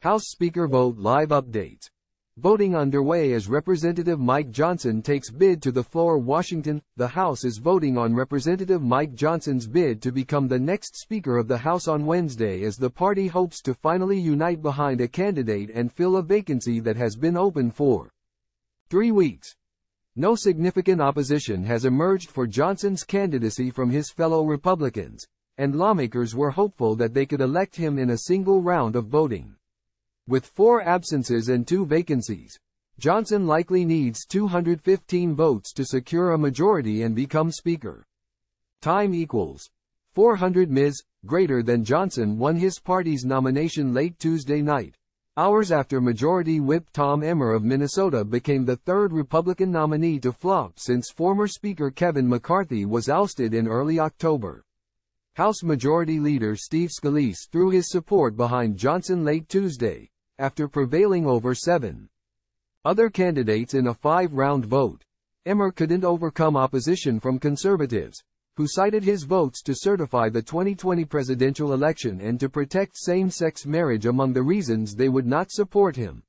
House Speaker vote live updates. Voting underway as Representative Mike Johnson takes bid to the floor. Washington. The House is voting on Representative Mike Johnson's bid to become the next Speaker of the House on Wednesday as the party hopes to finally unite behind a candidate and fill a vacancy that has been open for 3 weeks. No significant opposition has emerged for Johnson's candidacy from his fellow Republicans, and lawmakers were hopeful that they could elect him in a single round of voting. With 4 absences and 2 vacancies, Johnson likely needs 215 votes to secure a majority and become Speaker. Time equals 400 Ms. greater than Johnson won his party's nomination late Tuesday night, hours after Majority Whip Tom Emmer of Minnesota became the 3rd Republican nominee to flop since former Speaker Kevin McCarthy was ousted in early October. House Majority Leader Steve Scalise threw his support behind Johnson late Tuesday, after prevailing over 7 other candidates in a 5-round vote. Emmer couldn't overcome opposition from conservatives, who cited his votes to certify the 2020 presidential election and to protect same-sex marriage among the reasons they would not support him.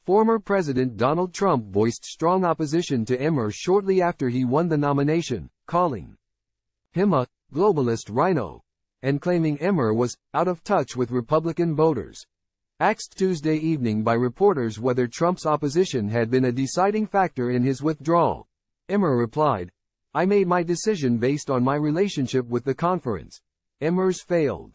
Former President Donald Trump voiced strong opposition to Emmer shortly after he won the nomination, calling him a globalist rhino, and claiming Emmer was out of touch with Republican voters. Asked Tuesday evening by reporters whether Trump's opposition had been a deciding factor in his withdrawal, Emmer replied, "I made my decision based on my relationship with the conference." Emmer's failed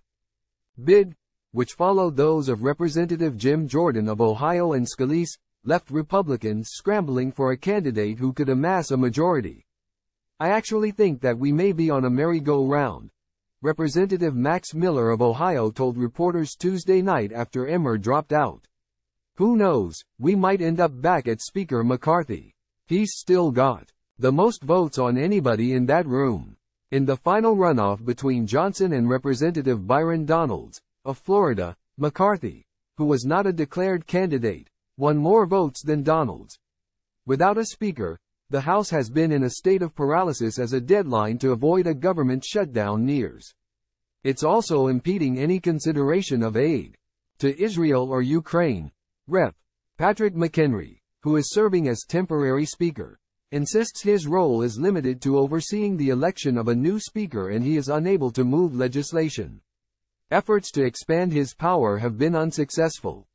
bid, which followed those of Representative Jim Jordan of Ohio and Scalise, left Republicans scrambling for a candidate who could amass a majority. "I actually think that we may be on a merry-go-round," Representative Max Miller of Ohio told reporters Tuesday night after Emmer dropped out. "Who knows, we might end up back at Speaker McCarthy. He's still got the most votes on anybody in that room." In the final runoff between Johnson and Representative Byron Donalds, of Florida, McCarthy, who was not a declared candidate, won more votes than Donalds. Without a speaker, the House has been in a state of paralysis as a deadline to avoid a government shutdown nears. It's also impeding any consideration of aid to Israel or Ukraine. Rep. Patrick McHenry, who is serving as temporary speaker, insists his role is limited to overseeing the election of a new speaker and he is unable to move legislation. Efforts to expand his power have been unsuccessful.